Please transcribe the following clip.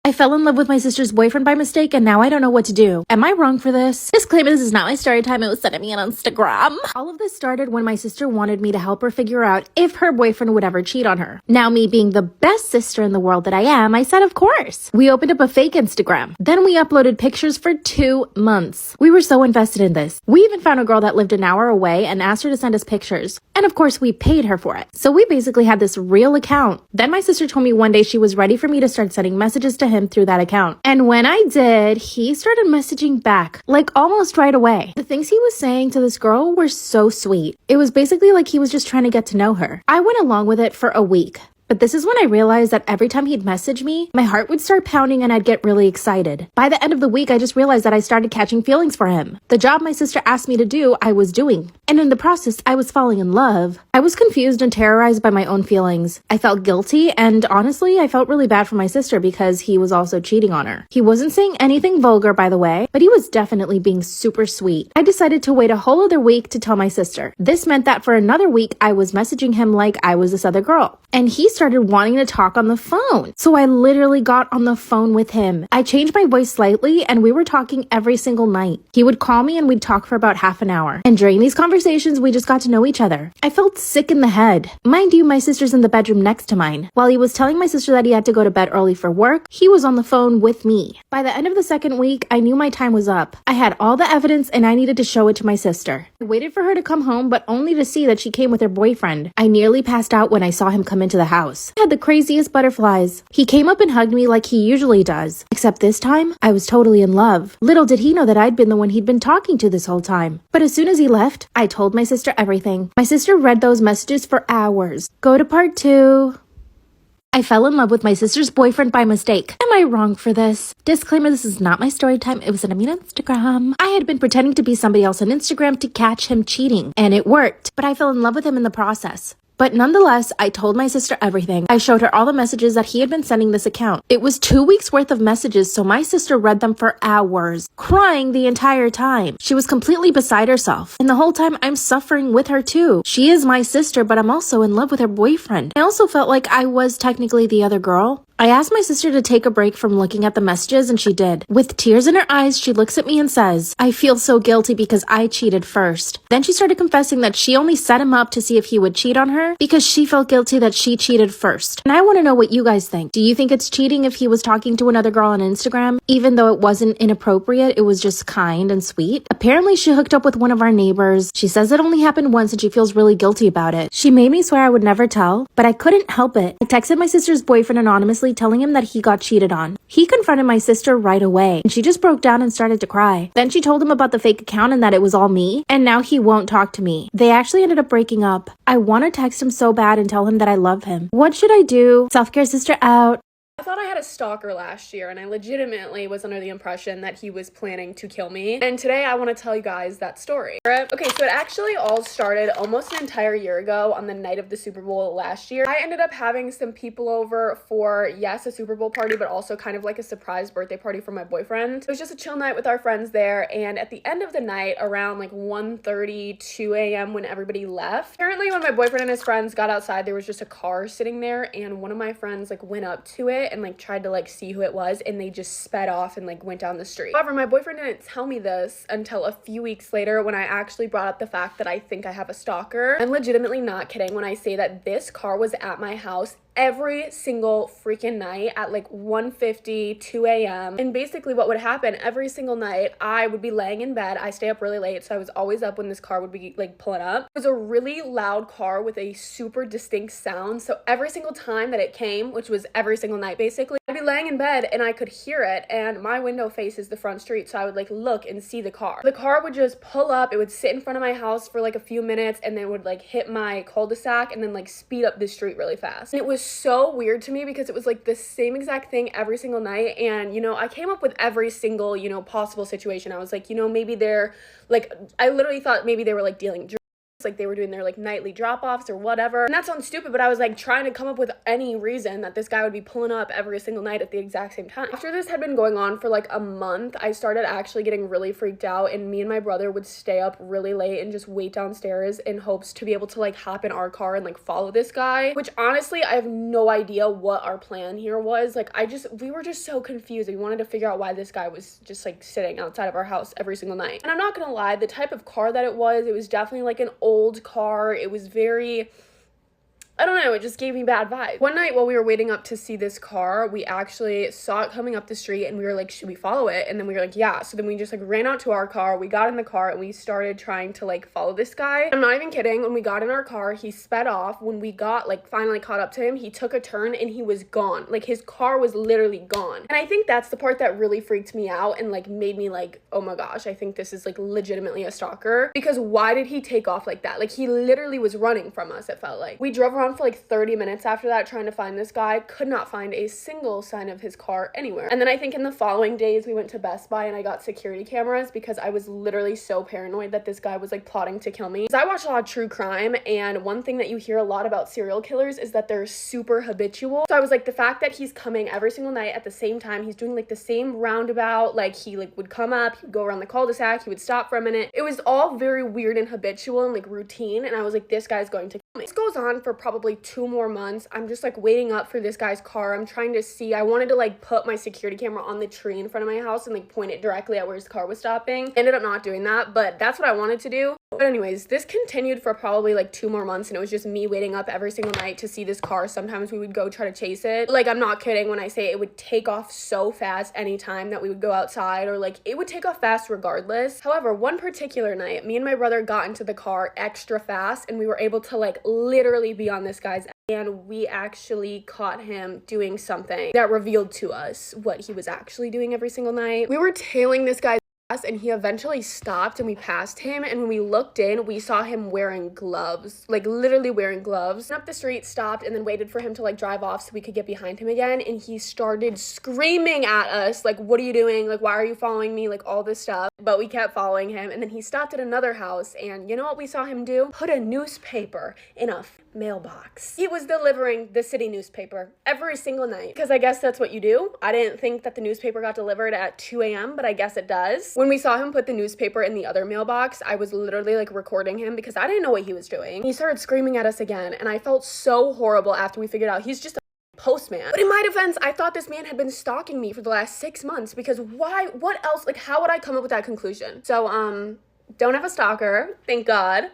I fell in love with my sister's boyfriend by mistake and now I don't know what to do. Am I wrong for this? Disclaimer, this is not my story time. It was sent to me on Instagram. All of this started when my sister wanted me to help her figure out if her boyfriend would ever cheat on her. Now, me being the best sister in the world that I am, I said of course. We opened up a fake Instagram. Then we uploaded pictures for 2 months. We were so invested in this. We even found a girl that lived an hour away and asked her to send us pictures. And of course, we paid her for it. So we basically had this real account. Then my sister told me one day she was ready for me to start sending messages to him through that account. And when I did, he started messaging back, like almost right away. The things he was saying to this girl were so sweet. It was basically like he was just trying to get to know her. I went along with it for a week. But this is when I realized that every time he'd message me, my heart would start pounding and I'd get really excited. By the end of the week, I just realized that I started catching feelings for him. The job my sister asked me to do, I was doing. And in the process, I was falling in love. I was confused and terrorized by my own feelings. I felt guilty, and honestly, I felt really bad for my sister because he was also cheating on her. He wasn't saying anything vulgar, by the way, but he was definitely being super sweet. I decided to wait a whole other week to tell my sister. This meant that for another week, I was messaging him like I was this other girl. And he started wanting to talk on the phone. So I literally got on the phone with him. I changed my voice slightly and we were talking every single night. He would call me and we'd talk for about half an hour. And during these conversations, we just got to know each other. I felt sick in the head. Mind you, my sister's in the bedroom next to mine. While he was telling my sister that he had to go to bed early for work, he was on the phone with me. By the end of the second week, I knew my time was up. I had all the evidence and I needed to show it to my sister. I waited for her to come home, but only to see that she came with her boyfriend. I nearly passed out when I saw him come into the house. I had the craziest butterflies. He came up and hugged me like he usually does. Except this time, I was totally in love. Little did he know that I'd been the one he'd been talking to this whole time. But as soon as he left, I told my sister everything. My sister read those messages for hours. Go to part 2. I fell in love with my sister's boyfriend by mistake. Am I wrong for this? Disclaimer, this is not my story time. It was sent to me on Instagram. I had been pretending to be somebody else on Instagram to catch him cheating, and it worked. But I fell in love with him in the process. But nonetheless, I told my sister everything. I showed her all the messages that he had been sending this account. It was 2 weeks worth of messages, so my sister read them for hours, crying the entire time. She was completely beside herself. And the whole time, I'm suffering with her too. She is my sister, but I'm also in love with her boyfriend. I also felt like I was technically the other girl. I asked my sister to take a break from looking at the messages and she did. With tears in her eyes, she looks at me and says, "I feel so guilty because I cheated first." Then she started confessing that she only set him up to see if he would cheat on her because she felt guilty that she cheated first. And I want to know what you guys think. Do you think it's cheating if he was talking to another girl on Instagram? Even though it wasn't inappropriate, it was just kind and sweet. Apparently she hooked up with one of our neighbors. She says it only happened once and she feels really guilty about it. She made me swear I would never tell, but I couldn't help it. I texted my sister's boyfriend anonymously telling him that he got cheated on. He confronted my sister right away and she just broke down and started to cry. Then she told him about the fake account and that it was all me, and now he won't talk to me. They actually ended up breaking up. I want to text him so bad and tell him that I love him. What should I do? Self-care sister out. I thought I had a stalker last year and I legitimately was under the impression that he was planning to kill me. And today I want to tell you guys that story. Okay, so it actually all started almost an entire year ago on the night of the Super Bowl last year. I ended up having some people over for, yes, a Super Bowl party, but also kind of like a surprise birthday party for my boyfriend. It was just a chill night with our friends there, and at the end of the night, around like 1:30, 2 a.m. when everybody left, apparently when my boyfriend and his friends got outside, there was just a car sitting there, and one of my friends like went up to it and like tried to like see who it was, and they just sped off and like went down the street. However, my boyfriend didn't tell me this until a few weeks later when I actually brought up the fact that I think I have a stalker. I'm legitimately not kidding when I say that this car was at my house every single freaking night at like 1:50, 2 a.m. And basically what would happen every single night, I would be laying in bed. I stay up really late, so I was always up when this car would be like pulling up. It was a really loud car with a super distinct sound. So every single time that it came, which was every single night basically, I'd be laying in bed and I could hear it, and my window faces the front street, so I would like look and see the car. The car would just pull up, it would sit in front of my house for like a few minutes, and then would like hit my cul-de-sac and then like speed up the street really fast. And it was so weird to me because it was like the same exact thing every single night. And you know, I came up with every single, possible situation. I was like, maybe they're like, I literally thought maybe they were like dealing drugs. like they were doing their like nightly drop-offs or whatever. And that sounds stupid, but I was like trying to come up with any reason that this guy would be pulling up every single night at the exact same time. After this had been going on for like a month, I started actually getting really freaked out, and me and my brother would stay up really late and just wait downstairs in hopes to be able to like hop in our car and like follow this guy, which honestly I have no idea what our plan here was. Like we were just so confused. We wanted to figure out why this guy was just like sitting outside of our house every single night. And I'm not gonna lie, the type of car that it was definitely like an old car. It was very, I don't know, it just gave me bad vibes. One night while we were waiting up to see this car, we actually saw it coming up the street and we were like, should we follow it? And then we were like, yeah. So then we just like ran out to our car, we got in the car and we started trying to like follow this guy. I'm not even kidding. When we got in our car, he sped off. When we got like finally caught up to him, he took a turn and he was gone. Like his car was literally gone. And I think that's the part that really freaked me out and like made me like, oh my gosh, I think this is like legitimately a stalker, because why did he take off like that? Like he literally was running from us, it felt like. We drove around for like 30 minutes after that trying to find this guy, could not find a single sign of his car anywhere. And then I think in the following days we went to Best Buy and I got security cameras because I was literally so paranoid that this guy was like plotting to kill me. Because I watch a lot of true crime, and one thing that you hear a lot about serial killers is that they're super habitual. So I was like, the fact that he's coming every single night at the same time, he's doing like the same roundabout, like he like would come up, he would go around the cul-de-sac, he would stop for a minute. It was all very weird and habitual and like routine, and I was like, this guy's going to kill me. This goes on for probably 2 more months. I'm just like waiting up for this guy's car. I'm trying to see, I wanted to like put my security camera on the tree in front of my house and like point it directly at where his car was stopping. Ended up not doing that, but that's what I wanted to do. But anyways, this continued for probably like 2 more months, and it was just me waiting up every single night to see this car. Sometimes we would go try to chase it. Like, I'm not kidding when I say it would take off so fast anytime that we would go outside, or like it would take off fast regardless. However, one particular night, me and my brother got into the car extra fast and we were able to like literally be on this guy's, and we actually caught him doing something that revealed to us what he was actually doing every single night. We were tailing this guy's and he eventually stopped and we passed him, and when we looked in, we saw him wearing gloves, like literally wearing gloves. Went up the street, stopped, and then waited for him to like drive off so we could get behind him again, and he started screaming at us like, what are you doing? Like, why are you following me? Like all this stuff. But we kept following him, and then he stopped at another house, and you know what we saw him do? Put a newspaper in a mailbox. He was delivering the city newspaper every single night, because I guess that's what you do. I didn't think that the newspaper got delivered at 2 a.m., but I guess it does. When we saw him put the newspaper in the other mailbox, I was literally like recording him because I didn't know what he was doing. He started screaming at us again, and I felt so horrible after we figured out he's just a postman. But in my defense, I thought this man had been stalking me for the last 6 months, because why? What else? Like, how would I come up with that conclusion? So, don't have a stalker, thank God.